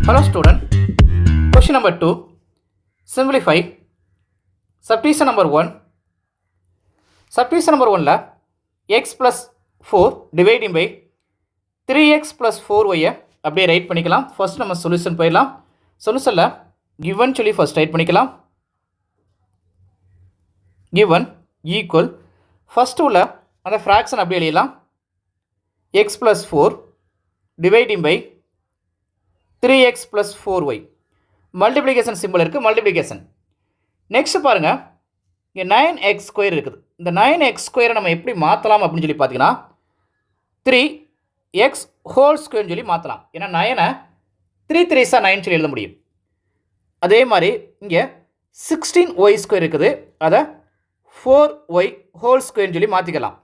Hello student, question number 2, simplify, subdivision number 1, subdivision number 1 la x plus 4 dividing by 3x plus 4y அப்படியே right பண்ணிக்கலாம். First நம்ம solution போயிடலாம். சொல்யூஷனில் given சொல்லி first right பண்ணிக்கலாம். Given equal first உள்ள அந்த fraction அப்படியே எழுதலாம். x plus 4 dividing by 3x plus 4y multiplication simple இருக்குது. மல்டிப்ளிகேஷன் நெக்ஸ்ட் பாருங்கள், இங்கே 9x ஸ்கொயர் இருக்குது. இந்த 9x ஸ்கொயரை நம்ம எப்படி மாற்றலாம் அப்படின்னு சொல்லி பார்த்தீங்கன்னா 3x ஹோல் ஸ்கொயர்னு சொல்லி மாற்றலாம். ஏன்னா 9 3 3s 9 சொல்லி எழுத முடியும். அதே மாதிரி இங்கே 16y ஸ்கொயர் இருக்குது, அதை 4y ஹோல் ஸ்கொயர்னு சொல்லி மாற்றிக்கலாம்.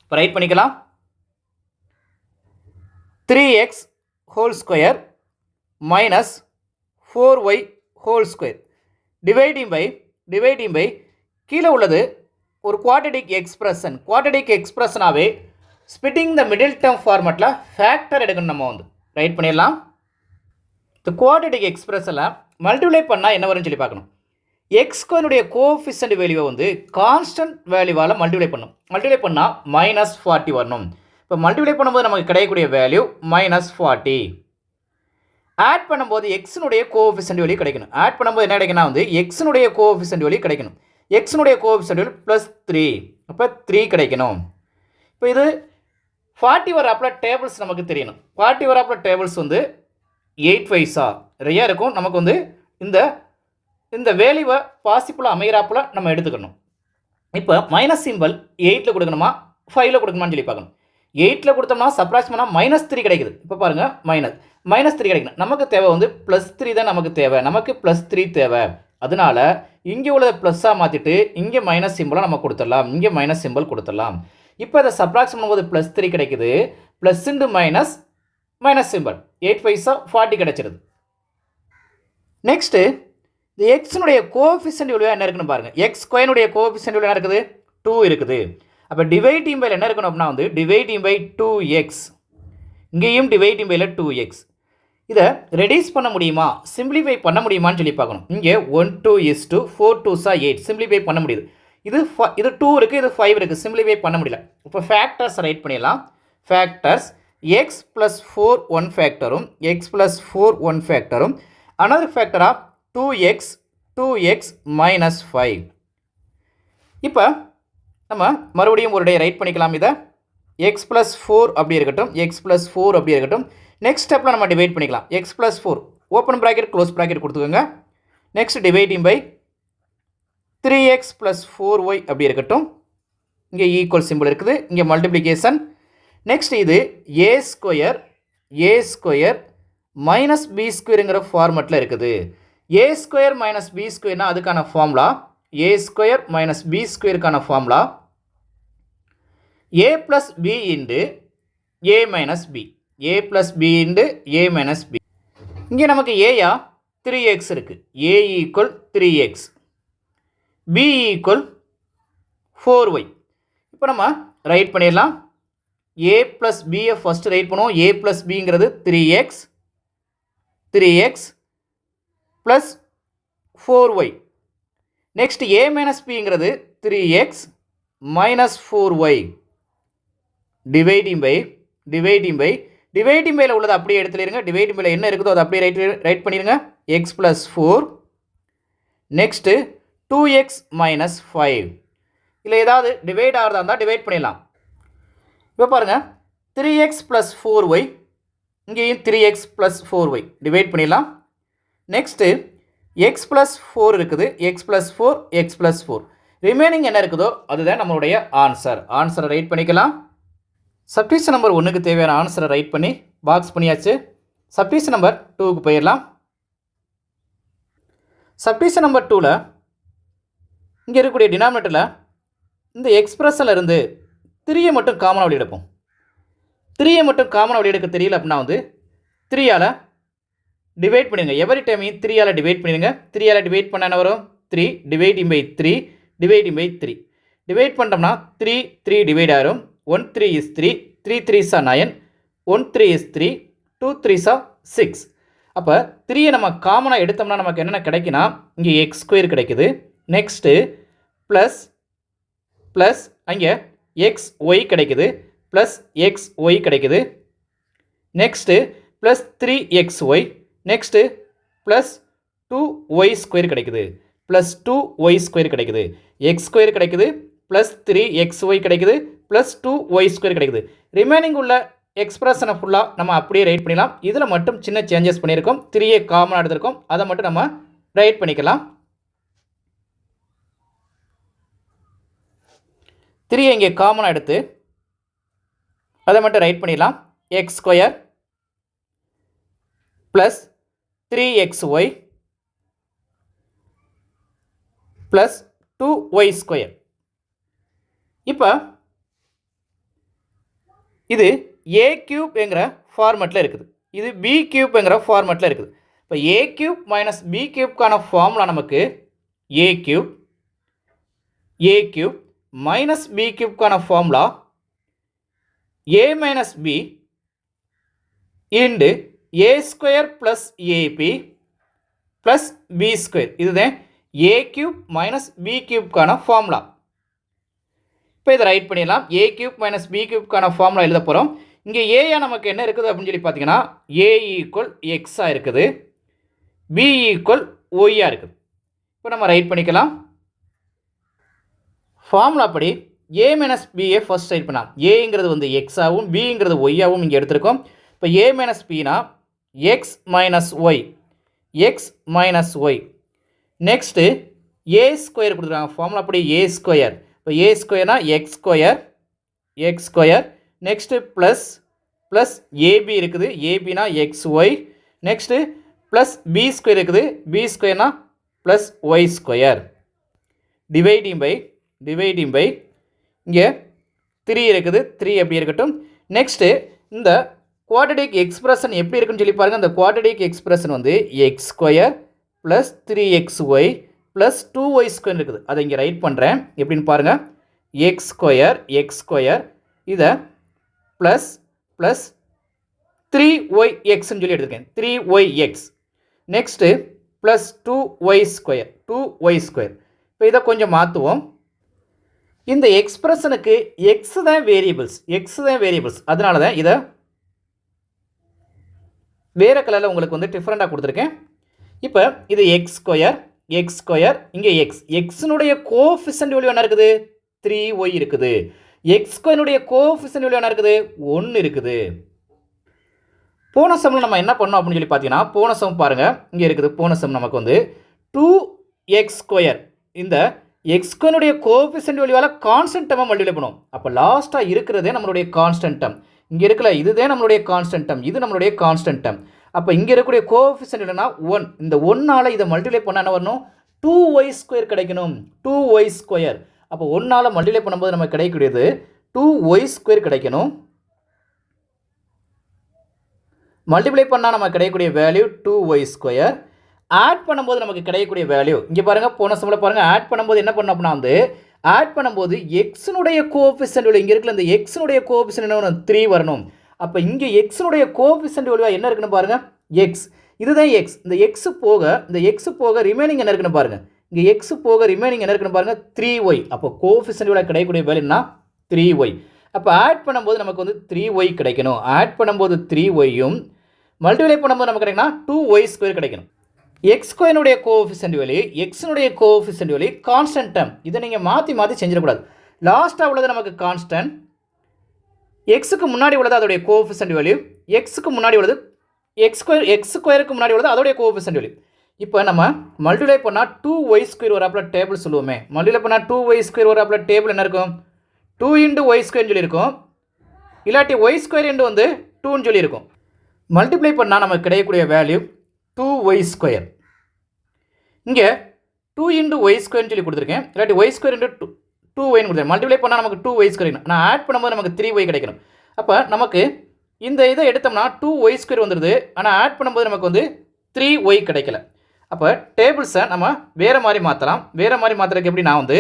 இப்போ ரைட் பண்ணிக்கலாம். 3x whole square minus 4y whole square dividing by கீழே உள்ளது ஒரு குவாட்ரடிக் எக்ஸ்பிரஷனாகவே ஸ்பிட்டிங் த மிடில் டேர்ம் ஃபார்மேட்டில் ஃபேக்டர் எடுக்கணும். நம்ம வந்து ரைட் பண்ணிடலாம். இந்த குவாட்ரடிக் எக்ஸ்பிரஷனில் மல்டிப்ளை பண்ணால் என்ன வரும்னு சொல்லி பார்க்கணும். எக்ஸ் ஸ்கொயருடைய கோஎஃபிஷியன்ட் வேல்யூவை வந்து கான்ஸ்டன்ட் வேல்யூவால் மல்டிப்ளை பண்ணணும். மல்டிப்ளை பண்ணால் -40 வரணும். இப்போ மல்டிப்ளை பண்ணும்போது நமக்கு கிடைக்கக்கூடிய வேல்யூ -40. ஆட் பண்ணும்போது எக்ஸினுடைய கோஎஃபிஷியன்ட் வேல்யூ கிடைக்கணும். ஆட் பண்ணும்போது என்ன கிடைக்கணும் வந்து எக்ஸினுடைய கோஎஃபிஷியன்ட் வேல்யூ கிடைக்கணும். எக்ஸினுடைய கோஎஃபிஷியன்ட் வேல்யூ +3, அப்போ 3 கிடைக்கணும். இப்போ இது 40 வராப்பில் டேபிள்ஸ் நமக்கு தெரியணும். 40 வராப்பில் டேபிள்ஸ் வந்து 8 5 நிறையா இருக்கும். நமக்கு வந்து இந்த வேல்யூவை பாசிபிளாக அமைகிறாப்பில் நம்ம எடுத்துக்கணும். இப்போ மைனஸ் சிம்பிள் 8ல் கொடுக்கணுமா 5ல் கொடுக்கணுமான்னு சொல்லி பார்க்கணும். 8ல் கொடுத்தோம்னா சப்ராக்ட் பண்ணால் -3 கிடைக்குது. இப்போ பாருங்கள் -3 கிடைக்கணும். நமக்கு தேவை வந்து +3 தான் நமக்கு தேவை. நமக்கு +3 தேவை. அதனால இங்கே உள்ளதை ப்ளஸ்ஸாக மாற்றிட்டு இங்கே மைனஸ் சிம்பிளாக நம்ம கொடுத்துடலாம். இங்கே மைனஸ் சிம்பிள் கொடுத்துடலாம். இப்போ அதை சப்ராக்ட் பண்ணும்போது +3 கிடைக்குது. ப்ளஸ் இன்டு மைனஸ் சிம்பிள் 8 5 40 கிடைச்சிருது. நெக்ஸ்ட்டு இந்த எக்ஸினுடைய கோஎஃபிஷியன்ட் வேல்யூ என்ன இருக்குன்னு பாருங்கள். எக்ஸ் ஸ்கொயருடைய கோஎஃபிஷியன்ட் வேல்யூ என்ன இருக்குது, 2 இருக்குது. அப்போ டிவைடிங் பையில் என்ன இருக்கணும் அப்படின்னா வந்து டிவைடிங் பை 2x, இங்கேயும் டிவைடிங் பையில் 2x. இதை ரெடியூஸ் பண்ண முடியுமா, சிம்பிளிஃபை பண்ண முடியுமான்னு சொல்லி பார்க்கணும். இங்கே 1 2 4 2s 8 சிம்பிளிஃபை பண்ண முடியுது. இது 2 இருக்குது, இது 5 இருக்குது, சிம்பிளிஃபை பண்ண முடியல. இப்போ ஃபேக்டர்ஸ் ரைட் பண்ணிடலாம். ஃபேக்டர்ஸ் x + 4 1 ஃபேக்டரும் x + 4 1 ஃபேக்டரும் another ஃபேக்டர் ஆஃப் 2x -5. இப்போ நம்ம மறுபடியும் ஒரு டே ரைட் பண்ணிக்கலாம். இதை x + 4 அப்படி இருக்கட்டும், x + 4 அப்படி இருக்கட்டும். நெக்ஸ்ட் ஸ்டெப்பில் நம்ம டிவைட் பண்ணிக்கலாம். x + 4 open bracket close bracket கொடுத்துக்கோங்க. Next dividing by 3x + 4y அப்படி இருக்கட்டும். இங்கே ஈக்குவல் சிம்பிள் இருக்குது, இங்கே மல்டிப்ளிகேஷன். நெக்ஸ்ட் இது a ஸ்கொயர் -b²ங்கிற ஃபார்மெட்டில் இருக்குது. a ஸ்கொயர் -b ஸ்கொயர்னா அதுக்கான ஃபார்முலா a ஸ்கொயர் -b²க்கான formula a + b × a - b, a + b × a - b. இங்கே நமக்கு a 3x இருக்குது. a = 3x, b = 4y. இப்போ நம்ம ரைட் பண்ணிடலாம். a + b ஃபஸ்ட்டு ரைட் பண்ணுவோம். a + bங்கிறது 3x + 4y. Next a - bங்கிறது 3x - 4y dividing பையில் உள்ளது அப்படியே எடுத்துருங்க. டிவைடிங் பையில் என்ன இருக்குதோ அதை அப்படியே ரைட் பண்ணிடுங்க. x + 4 next 2x - 5. இல்லை ஏதாவது டிவைட் ஆகிறதா இருந்தால் டிவைட் பண்ணிடலாம். இப்போ பாருங்கள் 3x + 4y, இங்கேயும் 3x + 4y டிவைட் பண்ணிடலாம். நெக்ஸ்ட்டு x + 4 இருக்குது, x + 4 x + 4 ரிமைனிங் என்ன இருக்குதோ அதுதான் நம்மளுடைய ஆன்சரை ரைட் பண்ணிக்கலாம். சப்டிவிஷன் நம்பர் 1க்கு தேவையான ஆன்சரை ரைட் பண்ணி பாக்ஸ் பண்ணியாச்சு. சப்டிவிஷன் நம்பர் 2க்கு போயிடலாம். சப்டிவிஷன் நம்பர் 2ல் இங்கே இருக்கக்கூடிய டினாமினேட்டரில் இந்த எக்ஸ்பிரஷனில் இருந்து 3 மட்டும் காமனாக வெளியே எடுப்போம். 3 மட்டும் காமனாக வெளியே எடுக்க தெரியல அப்படின்னா வந்து 3ஆல் டிவைட் பண்ணிடுங்க. எவரி டைமையும் 3ஆல் டிவைட் பண்ணிடுங்க. 3ஆல் டிவைட் பண்ண என்ன வரும், 3 dividing by 3 dividing by 3 divide பண்ணிட்டோம்னா 3 டிவைட் ஆகிரும். 1 3 is 3, 3 3s 9, 1 3 is 3, 2 3s 6. அப்போ 3 நம்ம காமனாக எடுத்தோம்னா நமக்கு என்னென்ன கிடைக்குன்னா இங்கே எக்ஸ் ஸ்கொயர் கிடைக்குது. நெக்ஸ்ட்டு ப்ளஸ் ப்ளஸ் அங்கே எக்ஸ் ஒய் கிடைக்குது. ப்ளஸ் எக்ஸ் ஒய் கிடைக்குது. Next plus 3xy. Next plus 2y square கிடைக்குது. ப்ளஸ் 2y ஸ்கொயர் கிடைக்குது. எக்ஸ் ஸ்கொயர் கிடைக்குது. ப்ளஸ் 3xy கிடைக்குது. ப்ளஸ் 2y ஸ்கொயர் கிடைக்குது. ரிமைனிங் உள்ள எக்ஸ்பிரஷனை ஃபுல்லாக நம்ம அப்படியே ரைட் பண்ணிடலாம். இதில் மட்டும் சின்ன சேஞ்சஸ் பண்ணியிருக்கோம். 3 காமனாக எடுத்திருக்கோம். அதை மட்டும் நம்ம ரைட் பண்ணிக்கலாம். 3 இங்கே காமனாக எடுத்து அதை மட்டும் ரைட் பண்ணிடலாம். X square plus 3xy plus 2y square. இப்போ இது ஏ கியூப்ங்கிற ஃபார்மெட்டில் இருக்குது. இது பி கியூப்ங்கிற ஃபார்மெட்டில் இருக்குது. இப்போ ஏ கியூப் மைனஸ் பி கியூப்கான ஃபார்முலா நமக்கு ஏ கியூப் மைனஸ் பி கியூப்கான formula A minus B into A square plus AB plus B square. இதுதான் ஏ கியூப் மைனஸ் பி கியூப்கான ஃபார்முலா. இப்போ இதை ரைட் பண்ணிடலாம். ஏ கியூப் மைனஸ் பி கியூப்கான formula எழுத போகிறோம். இங்கே ஏயா நமக்கு என்ன இருக்குது அப்படின்னு சொல்லி பார்த்தீங்கன்னா ஏ ஈக்குவல் எக்ஸாக இருக்குது. பி ஈக்குவல் ஒய்யாக இருக்குது. இப்போ நம்ம ரைட் பண்ணிக்கலாம். ஃபார்முலா படி A minus B A first write பண்ணலாம். ஏங்கிறது வந்து எக்ஸாகவும் பிங்கிறது ஒய்யாகவும் இங்கே எடுத்திருக்கோம். இப்போ ஏ மைனஸ் பினா X minus Y. X minus Y. Next A square கொடுத்துருக்காங்க. ஃபார்முலா படி ஏ ஸ்கொயர். இப்போ ஏ ஸ்கொயர்னா X square. Next plus plus AB இருக்குது. ஏபினா X Y. Next plus B square இருக்குது. பி ஸ்கொயர்னா plus Y square. Dividing by இங்கே 3 இருக்குது. 3 எப்படி இருக்கட்டும். நெக்ஸ்ட்டு இந்த குவாட்ரடிக் எக்ஸ்பிரஷன் எப்படி இருக்குன்னு சொல்லி பாருங்கள். அந்த குவாட்ரடிக் எக்ஸ்பிரஷன் வந்து X square plus 3xy plus 2y square இருக்குது. அதை இங்கே ரைட் பண்ணுறேன். எப்படின்னு பாருங்கள். எக்ஸ் ஸ்கொயர் இதை ப்ளஸ் ப்ளஸ் 3yxன்னு சொல்லி எடுத்துருக்கேன். 3yx. Next plus 2y square. இப்போ இதை கொஞ்சம் மாற்றுவோம். இந்த எக்ஸ்பிரஷனுக்கு எக்ஸ் தான் வேரியபிள்ஸ். அதனால தான் இதை வேறு கலரில் உங்களுக்கு வந்து டிஃப்ரெண்ட்டாக கொடுத்துருக்கேன். இப்போ இது எக்ஸ் ஸ்கொயர் இங்கே எக்ஸினுடைய கோஎஃபிஷியன்ட் வேல்யூ என்ன இருக்குது? 3y இருக்குது. எக்ஸ் ஸ்கொயருடைய கோஎஃபிஷியன்ட் வேல்யூ என்ன இருக்குது? 1 இருக்குது. போன சம்மில் நம்ம என்ன பண்ணோம் அப்படின்னு சொல்லி பார்த்தீங்கன்னா, போன சம் பாருங்கள் இங்கே இருக்குது. போன சம் நமக்கு வந்து 2x ஸ்கொயர். இந்த எக்ஸ் ஸ்கொயருடைய கோஎஃபிஷியன்ட் வேல்யூவால் கான்ஸ்டன்ட் டேர்மை மல்டிப்ளை பண்ணுவோம். அப்போ லாஸ்ட்டாக இருக்கிறதே நம்மளுடைய கான்ஸ்டன்ட் டேர்ம். இங்கே இருக்கல இதுதான் நம்மளுடைய கான்ஸ்டன்ட் டேர்ம். இது நம்மளுடைய கான்ஸ்டன்ட் டேர்ம். அப்போ இங்கே இருக்கக்கூடிய கோஎஃபிஷியன்ட் இல்லைனா 1. இந்த 1ஆல் இதை மல்டிப்ளை பண்ண என்ன வரணும்? 2y ஸ்கொயர் கிடைக்கணும். 2y square. அப்போ 1ஆல் மல்டிப்ளை பண்ணும்போது நமக்கு கிடைக்கக்கூடியது 2y ஸ்கொயர் கிடைக்கணும். மல்டிப்ளை பண்ணால் நமக்கு கிடைக்கக்கூடிய வேல்யூ 2y ஸ்கொயர். ஆட் பண்ணும்போது நமக்கு கிடைக்கக்கூடிய வேல்யூ இங்கே பாருங்கள். போன சம்மில் பாருங்கள். ஆட் பண்ணும்போது என்ன பண்ணோம் அப்படின்னா வந்து ஆட் பண்ணும்போது எக்ஸினுடைய கோஎஃபிஷியன்ட் வேல்யூ இங்கே இருக்குல்ல, இந்த எக்ஸினுடைய கோஎஃபிஷியன்ட் என்ன வரணும்? 3 வரணும். அப்போ இங்கே எக்ஸினுடைய கோஎஃபிஷியன்ட் வேல்யூ என்ன இருக்குன்னு பாருங்கள். எக்ஸ். இதுதான் எக்ஸ். இந்த எக்ஸ் போக ரிமைனிங் என்ன இருக்குன்னு பாருங்கள். இங்கே எக்ஸ் போக ரிமைனிங் என்ன இருக்குன்னு பாருங்கள். 3y. அப்போ கோஎஃபிஷியன்ட் வேல்யூ கிடைக்கக்கூடிய வேல்யூனா 3y. அப்போ ஆட் பண்ணும்போது நமக்கு வந்து 3y கிடைக்கணும். ஆட் பண்ணும்போது 3yயும் மல்டிப்ளை பண்ணும்போது நமக்கு கிடைக்குன்னா 2y ஸ்கொயர் கிடைக்கணும். எக்ஸ் ஸ்கொயருடைய கோஎஃபிஷியன்ட் வேல்யூ எக்ஸினுடைய கோஎஃபிஷியன்ட் வேல்யூ கான்ஸ்டன்ட் டேர்ம். இதை நீங்கள் மாற்றி செஞ்சிடக்கூடாது. லாஸ்ட்டாக உள்ளது நமக்கு கான்ஸ்டன்ட். எக்ஸுக்கு முன்னாடி உள்ளது அதோடைய கோஎஃபிஷியன்ட் வேல்யூ. எக்ஸுக்கு முன்னாடி உள்ளது எக்ஸ் ஸ்கொயருக்கு முன்னாடி உள்ளது அதோடைய கோஎஃபிஷியன்ட் வேல்யூ. இப்போ நம்ம மல்டிப்ளை பண்ணால் 2y ஸ்கொயர் வராப்பில் டேபிள் சொல்லுவோமே. மல்டிப்ளை பண்ணால் 2y ஸ்கொயர் வராப்பில் டேபிள் என்ன இருக்கும்? 2 × y ஸ்கொயர்னு சொல்லியிருக்கோம். இல்லாட்டி y ஸ்கொயர் இன்ட்டு வந்து 2ன்னு சொல்லியிருக்கோம். மல்டிப்ளை பண்ணால் நமக்கு கிடைக்கக்கூடிய வேல்யூ 2y ஸ்கொயர். இங்கே 2 × y ஸ்கொயர்னு சொல்லி கொடுத்துருக்கேன். இல்லாட்டி y ஸ்கொயர் இன்ட்டு 2yன்னு கொடுத்துருக்கேன். மல்டிப்ளை பண்ணால் நமக்கு 2y ஸ்கொயர். நான் ஆட் பண்ணும்போது நமக்கு 3y கிடைக்கணும். அப்போ நமக்கு இந்த இதை எடுத்தோம்னா 2y ஸ்கொயர் வந்துடுது. ஆனால் ஆட் பண்ணும்போது நமக்கு வந்து 3y கிடைக்கல. அப்போ டேபிள்ஸை நம்ம வேறு மாதிரி மாற்றலாம். வேறு மாதிரி மாற்றுறதுக்கு எப்படி நான் வந்து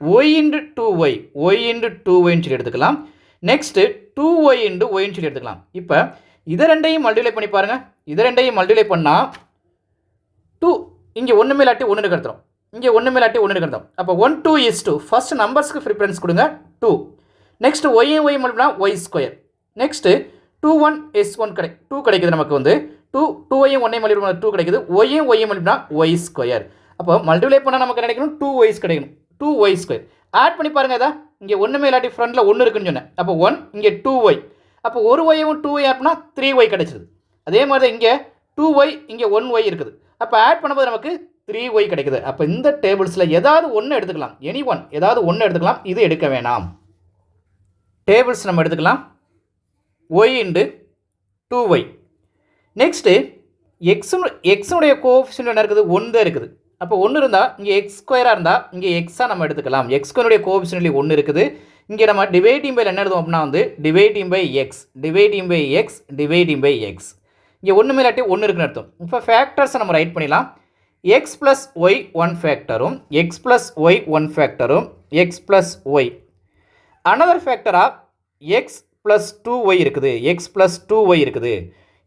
y × 2y ன்னு சொல்லி எடுத்துக்கலாம். நெக்ஸ்ட்டு 2y × yன்னு சொல்லி எடுத்துக்கலாம். இப்போ இதை ரெண்டையும் மல்டிப்ளை பண்ணி பாருங்கள். இதை ரெண்டையும் மல்டிப்ளை பண்ணால் 2 இங்கே ஒன்று மேலாட்டி ஒன்று இருக்கிறோம், இங்கே ஒன்று மேலாட்டி ஒன்று இருக்கிறோம். அப்போ 1 2 is 2. ஃபர்ஸ்ட் நம்பர்ஸ்க்கு ப்ரிஃபரன்ஸ் கொடுங்க 2. நெக்ஸ்ட் ஒய்யும் y multiply y square. Next 2 1 is 1 2 கிடைக்குது நமக்கு வந்து 2 ஒய்யும் ஒன்றையும் மல்டிப்ளா 2 கிடைக்குது. ஒய்யும் ஒய்யும் மல்டிப்ளா ஒய் ஸ்கொயர். அப்போ மல்டிப்ளை பண்ணால் நமக்கு கிடைக்கணும் 2 ஒய்ஸ் கிடைக்கணும், 2 ஒய் ஸ்கொயர். ஆட் பண்ணி பாருங்கள். இதான் இங்கே ஒன்று மேலாட்டி ஃப்ரண்ட்டில் ஒன்று இருக்குன்னு சொன்னேன். அப்போ 1 இங்கே 2 ஒய். அப்போ ஒரு ஒய்யும் 2 ஒய் ஆட் பண்ணால் 3 ஒய் கிடைச்சிது. அதே மாதிரி தான் இங்கே 2 ஒய் இங்கே 1 ஒய் இருக்குது. அப்போ ஆட் பண்ணும்போது நமக்கு 3 ஒய் கிடைக்குது. அப்போ இந்த டேபிள்ஸில் ஏதாவது ஒன்று எடுத்துக்கலாம், எனி ஒன் ஏதாவது ஒன்று எடுத்துக்கலாம், இது எடுக்க வேணாம். டேபிள்ஸ் நம்ம எடுத்துக்கலாம். Y into 2 y. நெக்ஸ்ட்டு எக்ஸுடைய கோஎஃபிஷியன்ட் என்ன இருக்குது, 1 தான் இருக்குது. அப்போ 1 இருந்தால் இங்கே எக்ஸ் ஸ்கொயராக இருந்தால் இங்கே எக்ஸாக நம்ம எடுத்துக்கலாம். எக்ஸ்கனுடைய கோஎஃபிஷியன்ட்லி 1 இருக்குது. இங்கே நம்ம டிவைடிங் பை என்ன எழுதுவோம் அப்படின்னா வந்து dividing by x, dividing by x, dividing by x. இங்கே ஒன்று மேலாட்டி 1 இருக்குன்னு அர்த்தம். இப்போ ஃபேக்டர்ஸை நம்ம ரைட் பண்ணிடலாம். எக்ஸ் ப்ளஸ் ஒய் 1 ஃபேக்டரும், எக்ஸ் ப்ளஸ் ஒய் 1 ஃபேக்டரும், எக்ஸ் ப்ளஸ் ஒய். அனதர் ஃபேக்டராக எக்ஸ் ப்ளஸ் 2 ஒய் இருக்குது, எக்ஸ் ப்ளஸ் 2 ஒய் இருக்குது.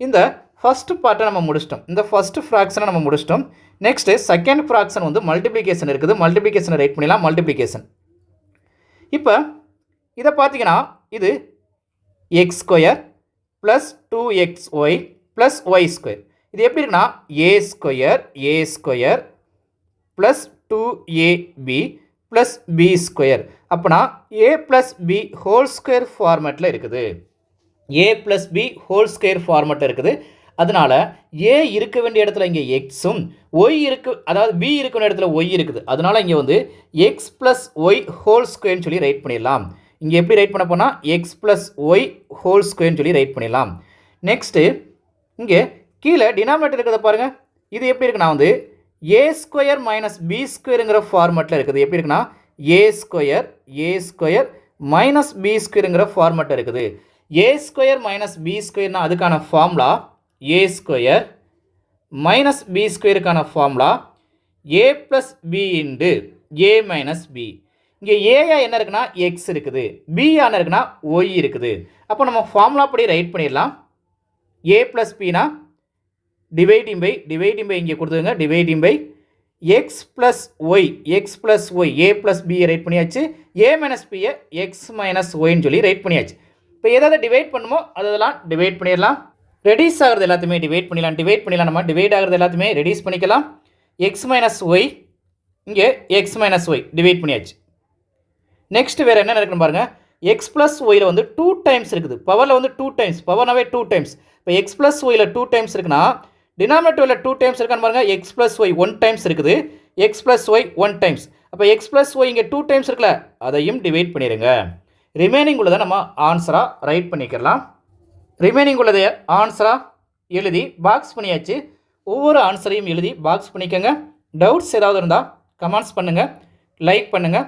இந்த ஃபஸ்ட்டு பார்ட்டை நம்ம முடிச்சிட்டோம், இந்த ஃபஸ்ட்டு ஃப்ராக்ஷனை நம்ம முடிச்சிட்டோம். நெக்ஸ்ட்டு செகண்ட் ஃப்ராக்ஷன் வந்து மல்டிப்ளிகேஷன் இருக்குது. மல்டிப்ளிகேஷனை ரைட் பண்ணிடலாம். மல்டிப்ளிகேஷன் இப்போ இதை பார்த்தீங்கன்னா இது x square plus 2xy plus Y square. இது எப்படி இருக்குன்னா a square plus 2ab plus B square. அப்போனா a plus b whole square ஃபார்மேட்டில் இருக்குது, a plus b whole square ஃபார்மேட்டில் இருக்குது. அதனால் ஏ இருக்க வேண்டிய இடத்துல இங்கே எக்ஸும், ஒய் அதாவது பி இருக்க வேண்டிய இடத்துல ஒய் இருக்குது. அதனால் இங்கே வந்து எக்ஸ் ப்ளஸ் ஒய் ஹோல் ஸ்கொயர்னு சொல்லி ரைட் பண்ணிடலாம். இங்கே எப்படி ரைட் பண்ண போனால் எக்ஸ் ப்ளஸ் ஒய் ஹோல் ஸ்கொயர்னு சொல்லி ரைட் பண்ணிடலாம். நெக்ஸ்ட்டு இங்கே கீழே டினாமினேட்டர் இருக்கிறத பாருங்கள். இது எப்படி இருக்குன்னா வந்து ஏ ஸ்கொயர் மைனஸ் பி ஸ்கொயருங்கிற ஃபார்மேட்டில் இருக்குது. எப்படி இருக்குன்னா ஏ ஸ்கொயர் மைனஸ் பி ஸ்கொயருங்கிற ஃபார்மேட்டில் இருக்குது. ஏ ஸ்கொயர் மைனஸ் பி ஸ்கொயர்னா அதுக்கான ஃபார்முலா ஏ ஸ்கொயர் மைனஸ் பி ஸ்கொயருக்கான ஃபார்முலா ஏ ப்ளஸ் பி இன்டு ஏ மைனஸ் பி. இங்கே ஏயா என்ன இருக்குன்னா எக்ஸ் இருக்குது, பி என்ன இருக்குன்னா ஒய் இருக்குது. அப்போ நம்ம ஃபார்முலா படி ரைட் பண்ணிடலாம். ஏ ப்ளஸ் பினா டிவைடிங் பை இங்கே கொடுத்துருங்க, dividing by x plus y a plus பியை ரைட் பண்ணியாச்சு, ஏ மைனஸ் பியை எக்ஸ் மைனஸ் ஒய்ன்னு சொல்லி ரைட் பண்ணியாச்சு. இப்போ எதாவது டிவைட் பண்ணுமோ அதெல்லாம் டிவைட் பண்ணிடலாம். ரெடியூஸ் ஆகிறது எல்லாத்தையுமே டிவைட் பண்ணிடலாம். நம்ம டிவைட் ஆகிறது எல்லாத்தையுமே ரெடியூஸ் பண்ணிக்கலாம். எக்ஸ் மைனஸ் ஒய் இங்கே எக்ஸ் மைனஸ் ஒய் டிவைட் பண்ணியாச்சு. நெக்ஸ்ட் வேறு என்ன இருக்குன்னு பாருங்கள். எக்ஸ் ப்ளஸ் ஒயில் வந்து 2 டைம்ஸ் இருக்குது. பவரில் வந்து 2 டைம்ஸ், பவர்னாவே 2 டைம்ஸ். இப்போ எக்ஸ் ப்ளஸ் ஒயில் 2 டைம்ஸ் இருக்குன்னா டினாமினேட்டரில் 2 டைம்ஸ் இருக்கான்னு பாருங்கள். எக்ஸ் ப்ளஸ் ஒய் 1 டைம்ஸ் இருக்குது, எக்ஸ் ப்ளஸ் ஒய் 1 டைம்ஸ். அப்போ எக்ஸ் ப்ளஸ் ஒய் இங்கே 2 டைம்ஸ் இருக்குல்ல, அதையும் டிவைட் பண்ணிடுங்க. ரிமைனிங் உள்ளதை நம்ம ஆன்சராக ரைட் பண்ணிக்கலாம். ரிமைனிங் உள்ளதை ஆன்சராக எழுதி பாக்ஸ் பண்ணியாச்சு. ஒவ்வொரு ஆன்சரையும் எழுதி பாக்ஸ் பண்ணிக்கோங்க. டவுட்ஸ் ஏதாவது இருந்தால் கமெண்ட்ஸ் பண்ணுங்கள், லைக் பண்ணுங்கள்,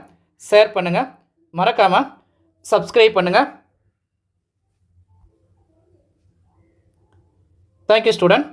ஷேர் பண்ணுங்கள், மறக்காமல் சப்ஸ்கிரைப் பண்ணுங்கள். Thank you student.